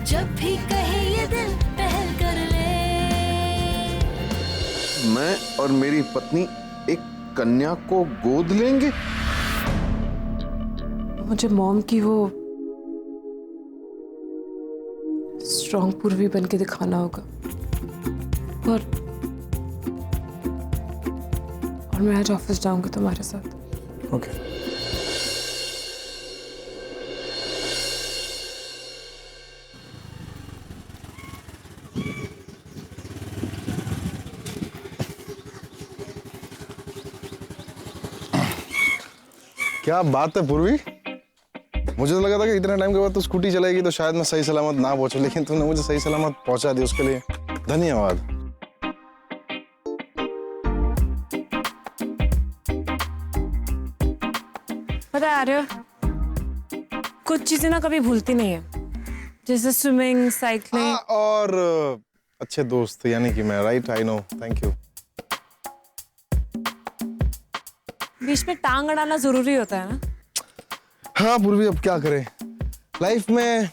जब भी कहे ये दिल पहल कर ले। मैं और मेरी पत्नी एक कन्या को गोद लेंगे। मुझे मॉम की वो स्ट्रॉन्ग पूर्वी बन के दिखाना होगा और मैं आज ऑफिस जाऊंगी तुम्हारे साथ। ओके। क्या बात है पूर्वी, मुझे तो लगा था कि इतने टाइम के बाद तो स्कूटी चलाएगी तो शायद मैं सही सलामत ना पहुंचूं, लेकिन तुमने मुझे सही सलामत पहुंचा दी, उसके लिए धन्यवाद। पता है आर्य, कुछ चीजें ना कभी भूलती नहीं है, जैसे स्विमिंग, साइकिलिंग और अच्छे दोस्त यानी कि मैं, right? I know, thank you. बीच में टांग अड़ाना जरूरी होता है ना। हाँ पूर्वी, अब क्या करें, लाइफ में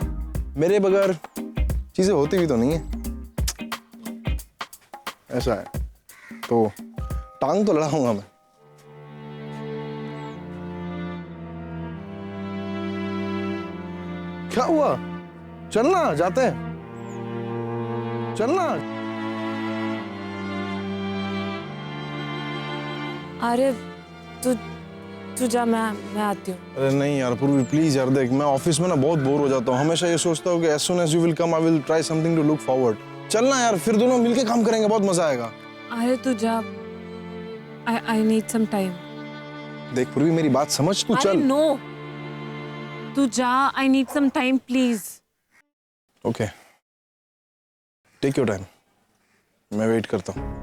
मेरे बगैर चीजें होती भी तो नहीं है, ऐसा है, तो टांग तो लड़ाऊंगा मैं। क्या हुआ? चलना, जाते हैं, चलना। अरे तू जा, मैं आती हूँ। अरे नहीं यार पूर्वी, प्लीज यार, देख मैं ऑफिस में ना बहुत बोर हो जाता हूँ, हमेशा ये सोचता हूँ कि as soon as you will come I will try something to look forward। चलना यार, फिर दोनों मिलके काम करेंगे, बहुत मजा आएगा। अरे तू जा, I need some time। देख पूर्वी, मेरी बात समझ, तू चल। नो, तू जा, I need some time please। Okay, take your time, मैं वेट करता हूँ।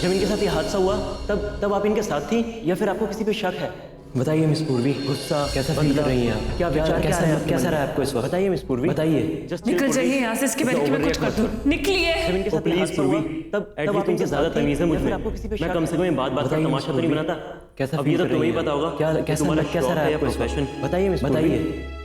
जब इनके साथ ये हादसा हुआ तब आप इनके साथ थी या फिर आपको किसी पे शक है? बताइए मिस पूर्वी, गुस्सा कैसा फील कर रही हैं आप? क्या विचार, कैसा रहा आपको इस वक्त? बताइए मिस पूर्वी, बताइए। निकल जाइए यहाँ से, इसके पहले कि मैं कुछ कर दूं। निकलिए। जब इनके साथ प्लीज हादसा हुआ पूर्वी, तब एटलीस्ट तुमसे ज्यादा तमीज है मुझ में। आपको किसी पे मैं कम से कम बात का तमाशा तो नहीं बनाता। कैसा अब ये फील तो कर तुम्हें रही ही पता होगा। क्या कैसा रहा आपको इस वक्त? बताइए मिस, बताइए।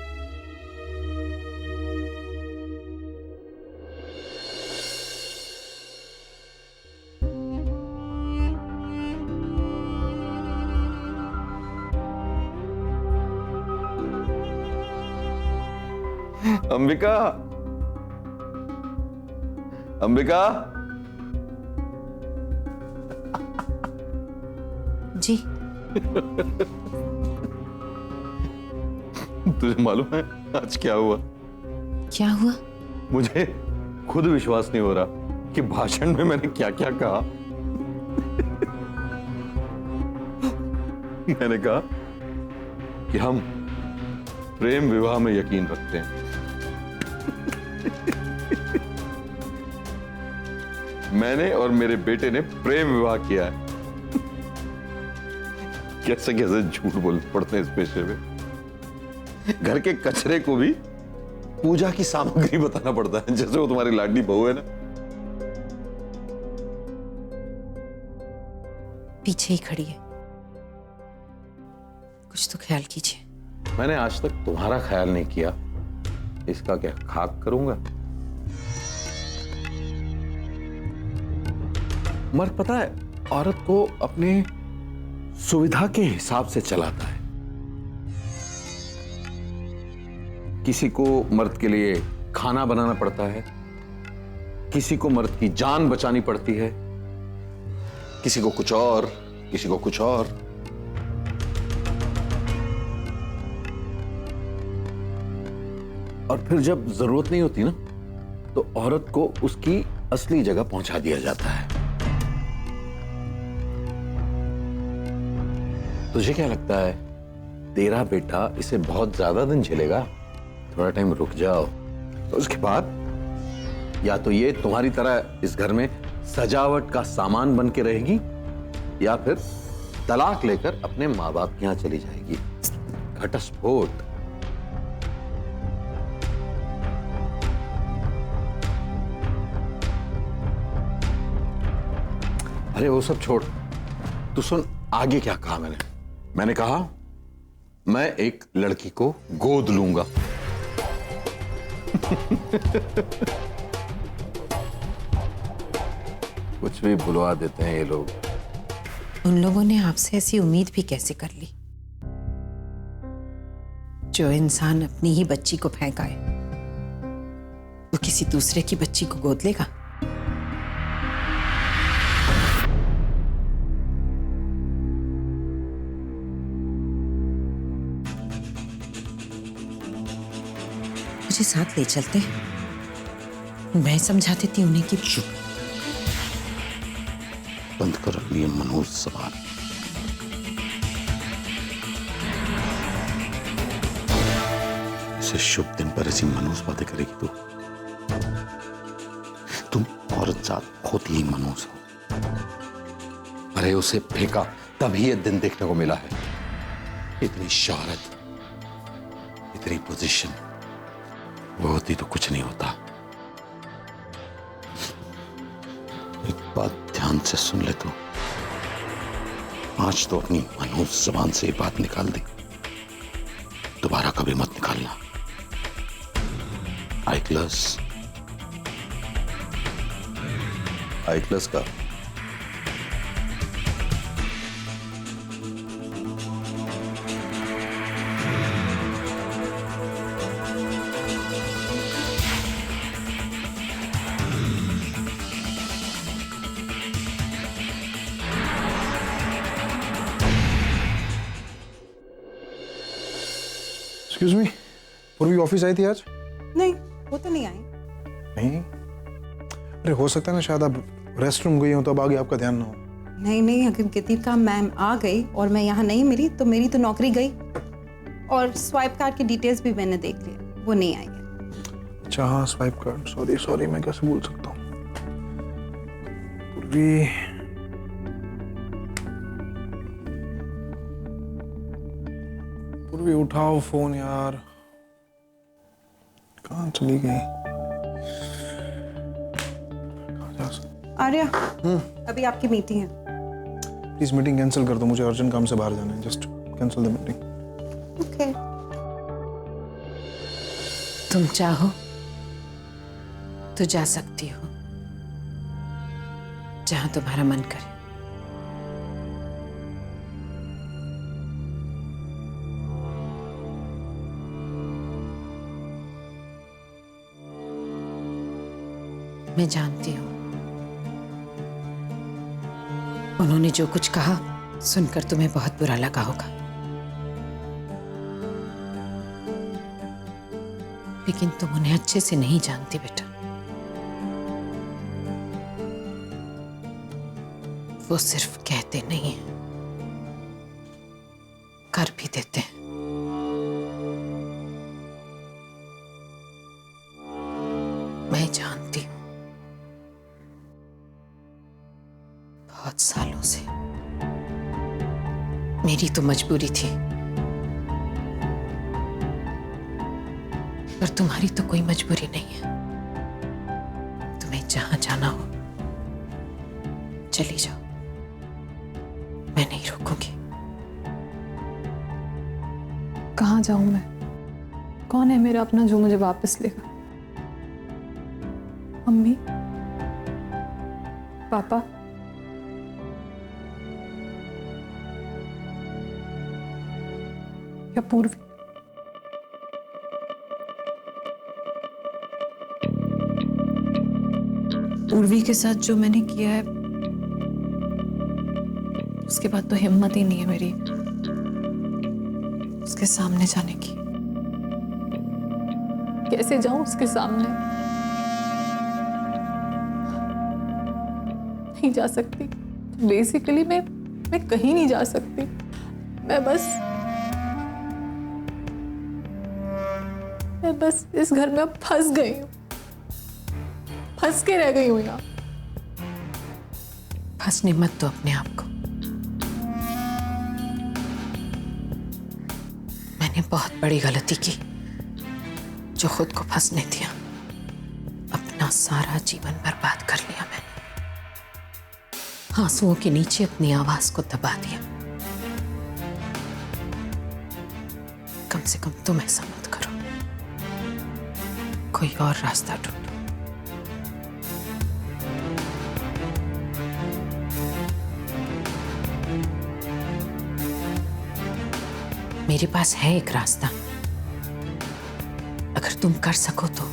अंबिका, अंबिका। जी। तुझे मालूम है आज क्या हुआ? क्या हुआ? मुझे खुद विश्वास नहीं हो रहा कि भाषण में मैंने क्या क्या कहा। मैंने कहा कि हम प्रेम विवाह में यकीन रखते हैं। मैंने और मेरे बेटे ने प्रेम विवाह किया है। कैसे कैसे झूठ बोल पड़ते हैं इस पेशे में। घर के कचरे को भी पूजा की सामग्री बताना पड़ता है, जैसे वो तुम्हारी लाडली बहू है ना। पीछे ही खड़ी है, कुछ तो ख्याल कीजिए। मैंने आज तक तुम्हारा ख्याल नहीं किया, इसका क्या खाक करूंगा। मर्द पता है औरत को अपने सुविधा के हिसाब से चलाता है। किसी को मर्द के लिए खाना बनाना पड़ता है, किसी को मर्द की जान बचानी पड़ती है, किसी को कुछ और, किसी को कुछ और। और फिर जब जरूरत नहीं होती ना, तो औरत को उसकी असली जगह पहुंचा दिया जाता है। तुझे क्या लगता है तेरा बेटा इसे बहुत ज्यादा दिन झेलेगा? थोड़ा टाइम रुक जाओ, तो उसके बाद या तो ये तुम्हारी तरह इस घर में सजावट का सामान बन के रहेगी, या फिर तलाक लेकर अपने माँ बाप के यहां चली जाएगी। घटस्फोट। अरे वो सब छोड़, तू सुन आगे क्या कहा मैंने कहा मैं एक लड़की को गोद लूंगा। कुछ भी बुलवा देते हैं ये लोग। उन लोगों ने आपसे ऐसी उम्मीद भी कैसे कर ली? जो इंसान अपनी ही बच्ची को फेंक आए, वो किसी दूसरे की बच्ची को गोद लेगा? मुझे साथ ले चलते, मैं समझा देती उन्हें कि बंद कर अपनी ये मनहूस सवाल। इसे शुभ दिन पर ऐसी मनहूस बातें करेगी तू? तुम औरत जात होती ही मनहूस हो। अरे उसे फेंका तभी ये दिन देखने को मिला है। इतनी शोहरत, इतनी पोजीशन, वो होती तो कुछ नहीं होता। एक बात ध्यान से सुन ले तू, आज तो अपनी मनहूस जुबान से ये बात निकाल दे, दोबारा कभी मत निकालना। आइक्लस का एक्सक्यूज मी, पूर्वी ऑफिस आई थी आज? नहीं, वो तो नहीं आई। नहीं? अरे हो सकता है ना, शायद आप रेस्ट रूम गई हो तो अब आगे आपका ध्यान ना हो। नहीं नहीं, अगर गीतिका मैम आ गई और मैं यहाँ नहीं मिली तो मेरी तो नौकरी गई। और स्वाइप कार्ड की डिटेल्स भी मैंने देख लिया, वो नहीं आई है। अच्छा हाँ, स्वाइप कार्ड। सॉरी मैं कैसे भूल सकता हूँ। पूर्वी, पूर्वी उठाओ फोन यार, कहाँ चली गई? आर्या, अभी आपकी मीटिंग है। प्लीज मीटिंग कैंसिल कर दो, मुझे अर्जेंट काम से बाहर जाना है। Just cancel the meeting. Okay. तुम चाहो तो जा सकती हो जहां तुम्हारा मन करे। मैं जानती हूं उन्होंने जो कुछ कहा सुनकर तुम्हें बहुत बुरा लगा होगा, लेकिन तुम उन्हें अच्छे से नहीं जानती बेटा। वो सिर्फ कहते नहीं हैं, कर भी देते हैं। मैं जानती हूं, बहुत सालों से मेरी तो मजबूरी थी, पर तुम्हारी तो कोई मजबूरी नहीं है। तुम्हें जहां जाना हो चली जाओ, मैं नहीं रोकूंगी। कहाँ जाऊं मैं? कौन है मेरा अपना जो मुझे वापस लेगा? मम्मी, पापा, या पूर्वी? पूर्वी के साथ जो मैंने किया है, उसके बाद तो हिम्मत ही नहीं है मेरी उसके सामने जाने की। कैसे जाऊं उसके सामने? नहीं जा सकती। बेसिकली मैं कहीं नहीं जा सकती। मैं बस इस घर में अब फंस गई हूँ, फंस के रह गई हूँ यहाँ। फंसने मत दो अपने आप को। मैंने बहुत बड़ी गलती की जो खुद को फंसने दिया। अपना सारा जीवन बर्बाद कर लिया मैंने। आंसुओं के नीचे अपनी आवाज को दबा दिया। कम से कम तुम ऐसा मत करो। कोई और रास्ता ढूंढो। मेरे पास है एक रास्ता, अगर तुम कर सको तो।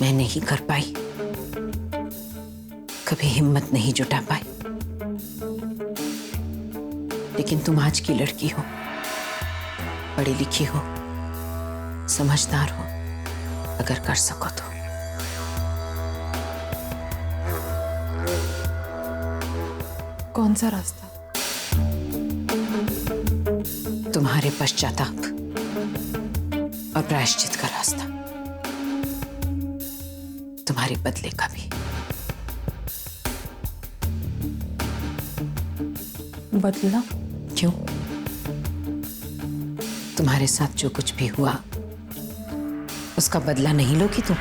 मैं नहीं कर पाई, कभी हिम्मत नहीं जुटा पाई, लेकिन तुम आज की लड़की हो, पढ़ी लिखी हो, समझदार हो, अगर कर सको तो। कौन सा रास्ता? तुम्हारे पश्चाताप और प्रायश्चित का रास्ता, तुम्हारे बदले का भी। बदला? क्यों? तुम्हारे साथ जो कुछ भी हुआ उसका बदला नहीं लोगी तुम?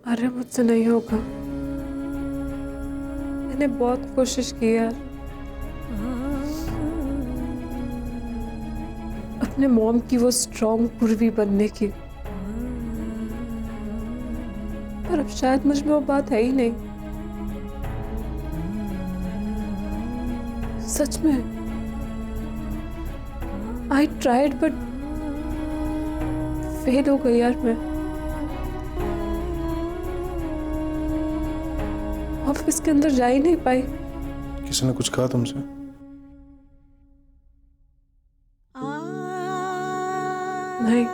अरे मुझसे नहीं होगा। मैंने बहुत कोशिश की यार, अपने मॉम की वो स्ट्रॉन्ग पूर्वी बनने की, पर अब शायद मुझ में वो बात है ही नहीं। सच में आई ट्राइड बट फेल हो गई यार मैं। ऑफिस के अंदर जा ही नहीं पाई। किसी ने कुछ कहा तुमसे? नहीं,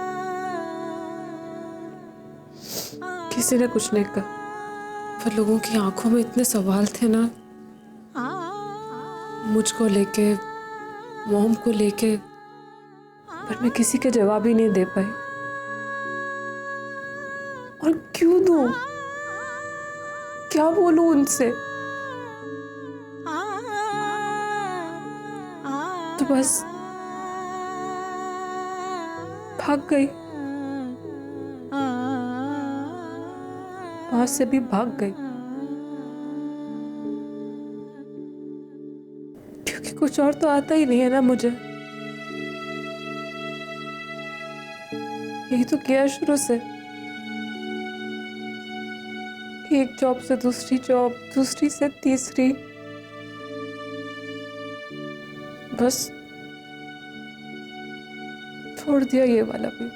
किसी ने कुछ नहीं कहा। पर लोगों की आंखों में इतने सवाल थे ना, मुझको लेके, मॉम को लेके, पर मैं किसी के जवाब ही नहीं दे पाई। और क्यों दूं? क्या बोलूं उनसे? तो बस भाग गई, वहां से भी भाग गई, क्योंकि कुछ और तो आता ही नहीं है ना मुझे। यही तो किया शुरू से, एक जॉब से दूसरी जॉब, दूसरी से तीसरी, बस छोड़ दिया ये वाला भी।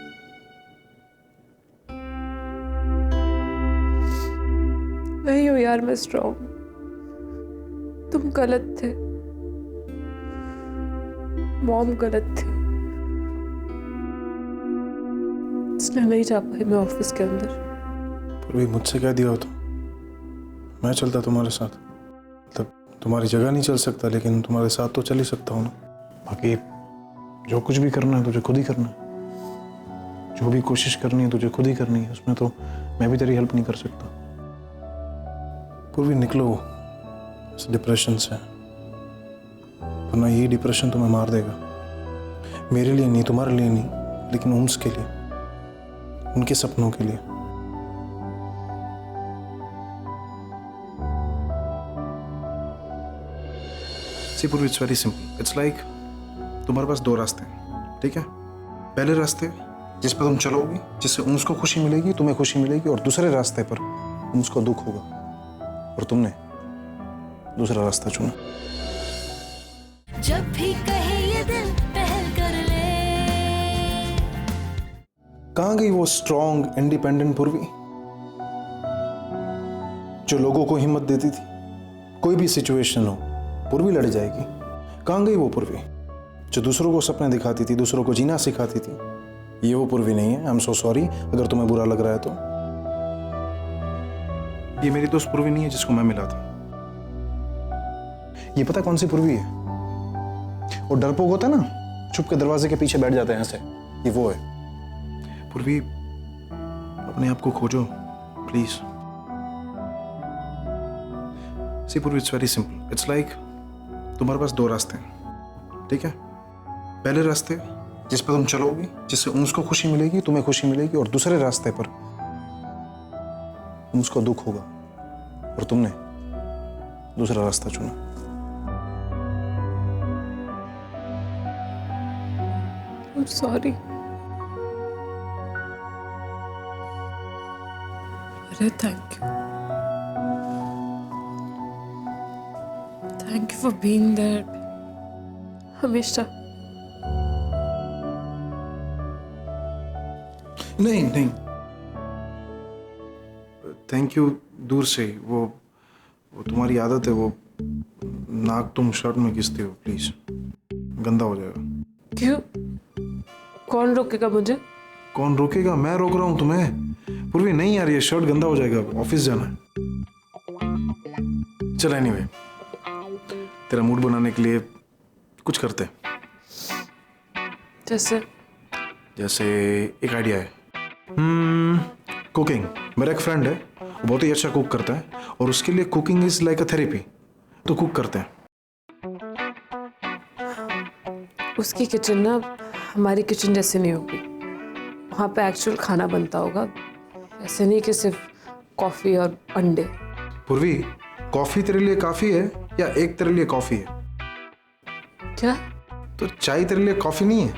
नहीं हो यार मैं स्ट्रॉन्ग, तुम गलत थे, मॉम गलत थी, इसलिए नहीं जा पाई मैं ऑफिस के अंदर। पर भी मुझसे क्या दिया होता? मैं चलता तुम्हारे साथ। मतलब तुम्हारी जगह नहीं चल सकता, लेकिन तुम्हारे साथ तो चल ही सकता हूँ ना। बाकी जो कुछ भी करना है तुझे खुद ही करना है। जो भी कोशिश करनी है तुझे खुद ही करनी है, उसमें तो मैं भी तेरी हेल्प नहीं कर सकता। पूर्वी निकलो इस डिप्रेशन से, वरना यही डिप्रेशन तुम्हें मार देगा। मेरे लिए नहीं, तुम्हारे लिए नहीं, लेकिन उम्स के लिए। उनके सपनों के लिए। सी पूर्वी, it's very simple. It's like तुम्हारे पास दो रास्ते हैं, ठीक है? पहले रास्ते जिस पर तुम चलोगी, जिससे उसको खुशी मिलेगी, तुम्हें खुशी मिलेगी, और दूसरे रास्ते पर उसको दुख होगा, और तुमने दूसरा रास्ता चुना। जब भी कहे ये दिल पहल कर ले। कहाँ गई वो स्ट्रॉन्ग इंडिपेंडेंट पूर्वी जो लोगों को हिम्मत देती थी? कोई भी सिचुएशन हो, पूर्वी लड़ जाएगी। कहाँ गई वो पूर्वी जो दूसरों को सपने दिखाती थी, दूसरों को जीना सिखाती थी? ये वो पूर्वी नहीं है। आई एम सो सॉरी अगर तुम्हें बुरा लग रहा है तो। ये मेरी दोस्त पूर्वी नहीं है जिसको मैं मिला था। ये पता कौन सी पूर्वी है? वो डरपोक होता है ना, चुप के दरवाजे के पीछे बैठ जाते हैं ऐसे, ये वो है। पूर्वी, अपने आप को खोजो प्लीज। सी पूर्वी, it's very simple. It's like तुम्हारे पास दो रास्ते हैं, ठीक है? पहले रास्ते जिस पर तुम चलोगी, जिससे उसको खुशी मिलेगी, तुम्हें खुशी मिलेगी, और दूसरे रास्ते पर उसको दुख होगा, और तुमने दूसरा रास्ता चुना। I'm sorry. अरे thank you, thank you for being there हमेशा। नहीं नहीं, थैंक यू दूर से। वो तुम्हारी आदत है, वो नाक तुम शर्ट में घिसते हो, प्लीज गंदा हो जाएगा। क्यों? कौन रोकेगा मुझे? कौन रोकेगा? मैं रोक रहा हूं तुम्हें। पूर्वी नहीं यार, ये शर्ट गंदा हो जाएगा, ऑफिस जाना है। चल एनीवे, तेरा मूड बनाने के लिए कुछ करते हैं। जैसे एक आइडिया है। कुकिंग। मेरा एक फ्रेंड है, वो बहुत ही अच्छा कुक करता है, और उसके लिए cooking is like a therapy. तो कुक करते हैं। उसकी किचन ना हमारी किचन जैसे नहीं होगी। वहाँ पे एक्चुअल खाना बनता होगा, ऐसे नहीं कि सिर्फ कॉफी और अंडे। पूर्वी, कॉफी तेरे लिए काफी है या एक तेरे लिए कॉफी है? क्या? तो चाय तेरे लिए कॉफी नहीं है?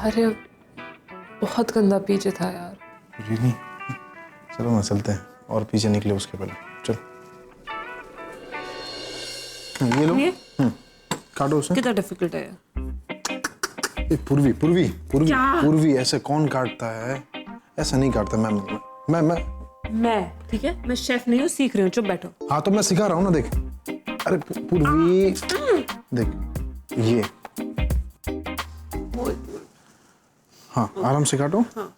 अरे बहुत गंदा पीछे था यार। नहीं, चलो ना चलते हैं, और पीछे निकले उसके पहले। चल ये लो। काटो उसे। कितना डिफिकल्ट है? पूर्वी पूर्वी पूर्वी पूर्वी, ऐसे कौन काटता है? ऐसा नहीं काटता। मैं ठीक है, मैं शेफ नहीं हूँ, सीख रही हूँ, चुप बैठो। हाँ तो मैं सिखा रहा हूँ ना, देख। अरे पूर्वी देख, ये हाँ आराम से काटो। हाँ।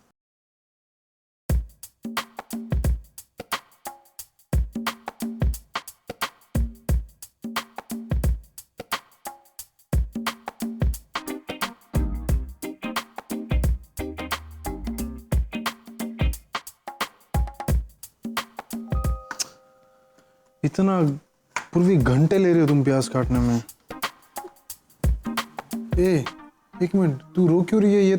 इतना पूर्वी घंटे ले रहे हो तुम प्याज काटने में? एक मिनट, तू रो क्यों रही है? ये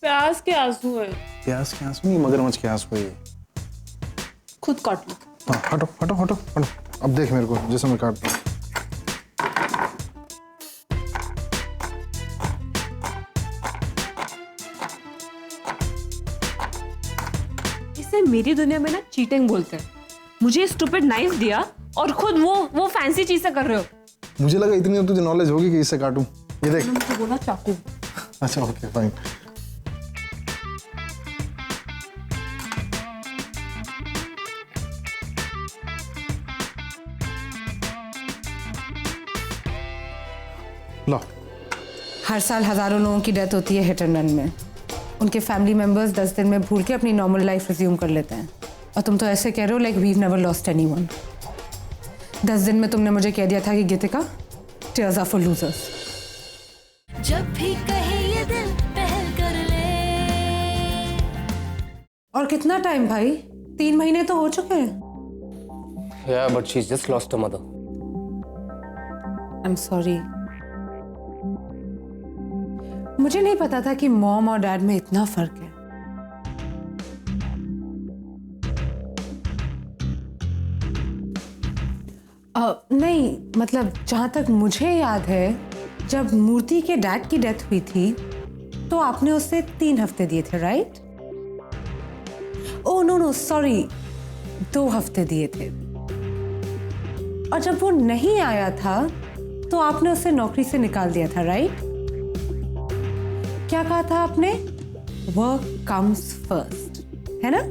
प्याज के आंसू है। प्याज के आंसू नहीं, मगरमच्छ के आंसू है ये। खुद काट लो। हाँ हटो हटो हटो हटो। अब देख मेरे को, जैसे मैं काटता हूँ। इसे मेरी दुनिया में ना चीटिंग बोलते हैं। मुझे स्टूपिड नाइफ दिया और खुद वो फैंसी चीजें कर रहे हो। मुझे लगा इतनी तुझे नॉलेज होगी कि इससे काटूं। ये देख। मुझे बोला चाकू। अच्छा ओके फाइन। लो। हर साल हजारों लोगों की डेथ होती है हिट एंड रन में। उनके फैमिली मेंबर्स 10 दिन में भूल के अपनी नॉर्मल लाइफ रिज्यूम कर लेते हैं, और तुम तो ऐसे कह रहे हो like we've never lost anyone. 10 दिन में तुमने मुझे कह दिया था कि Geetika, tears are for losers. जब भी कहे ये दिल पहल कर ले। और कितना टाइम भाई? 3 महीने तो हो चुके हैं। Yeah, but she's just lost her mother. I am sorry. मुझे नहीं पता था कि मॉम और डैड में इतना फर्क है। नहीं, मतलब जहां तक मुझे याद है, जब मूर्ति के डैड की डेथ हुई थी तो आपने उससे 3 हफ्ते दिए थे, राइट? ओह नो सॉरी, 2 हफ्ते दिए थे। और जब वो नहीं आया था तो आपने उसे नौकरी से निकाल दिया था, राइट? क्या कहा था आपने? वर्क कम्स फर्स्ट, है ना?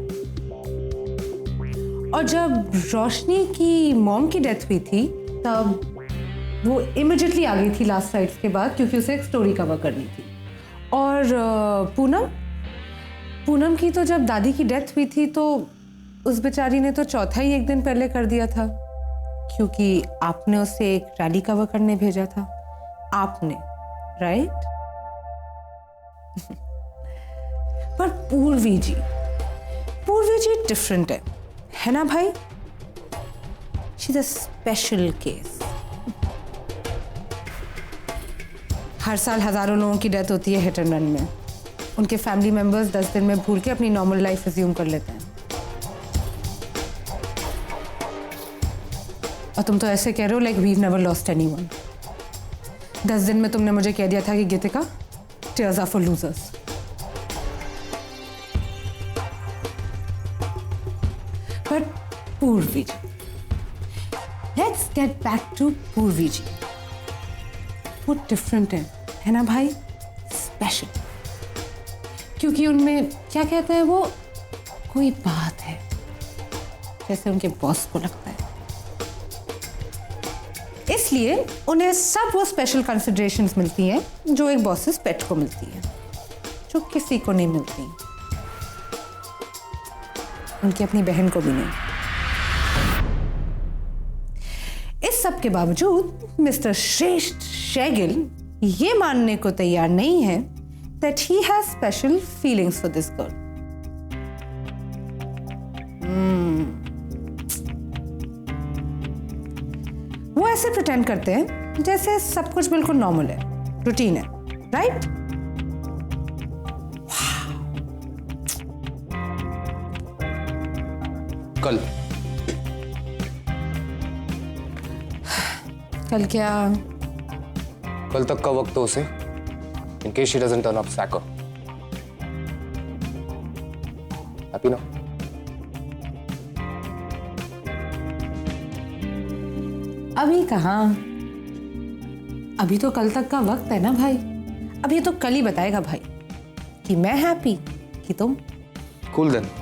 और जब रोशनी की मॉम की डेथ हुई थी तब वो इमिडिएटली आ गई थी लास्ट राइट्स के बाद, क्योंकि उसे एक स्टोरी कवर करनी थी। और पूनम की तो जब दादी की डेथ हुई थी तो उस बेचारी ने तो चौथा ही एक दिन पहले कर दिया था, क्योंकि आपने उसे एक रैली कवर करने भेजा था। आपने, राइट? पर पूर्वी जी डिफरेंट है ना भाई? She is a special case. हर साल हजारों लोगों की डेथ होती है हिट एंड रन में। उनके फैमिली मेंबर्स 10 दिन में भूल के अपनी नॉर्मल लाइफ रिज्यूम कर लेते हैं। और तुम तो ऐसे कह रहे हो like we never lost anyone. 10 दिन में तुमने मुझे कह दिया था कि Geetika, tears are for losers. But Purvi ji, let's get back to Purvi ji. वो डिफरेंट है ना भाई? स्पेशल, क्योंकि उनमें क्या कहते हैं वो, कोई बात है, जैसे उनके बॉस को लगता है। इसलिए उन्हें सब वो स्पेशल कंसिडरेशंस मिलती हैं जो एक बॉसेस पेट को मिलती है, जो किसी को नहीं मिलती, उनकी अपनी बहन को भी नहीं। इस सब के बावजूद मिस्टर श्रेष्ठ शेगिल ये मानने को तैयार नहीं है that he has special feelings for this girl. वो ऐसे प्रिटेंड करते हैं जैसे सब कुछ बिल्कुल नॉर्मल है, रूटीन है, राइट? कल क्या? कल तक का वक्त तो उसे, in case she doesn't turn up, sack her. Happy now? अभी कहाँ? अभी तो कल तक का वक्त है ना भाई। अभी तो कल ही बताएगा भाई कि मैं हैप्ी कि तुम। Cool then.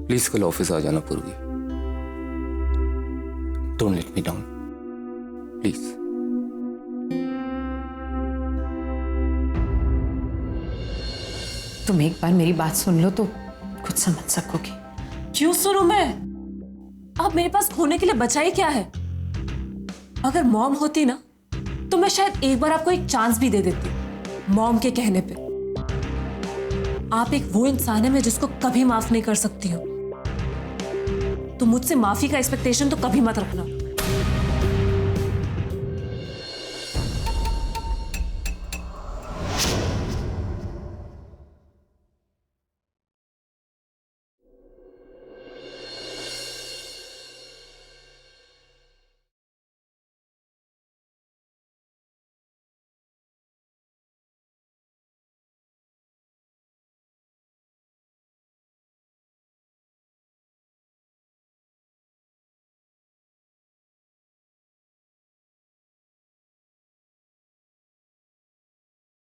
प्लीज कल ऑफिस आ जाना पूर्वी। Don't let me down please. तुम एक बार मेरी बात सुन लो तो कुछ समझ सकोगे। क्यों सुनूं मैं? अब मेरे पास खोने के लिए बचा ही क्या है? अगर मॉम होती ना तो मैं शायद एक बार आपको एक चांस भी दे देती। मॉम के कहने पे आप एक वो इंसान है मैं जिसको कभी माफ नहीं कर सकती हूँ, तो मुझसे माफी का एक्सपेक्टेशन तो कभी मत रखना।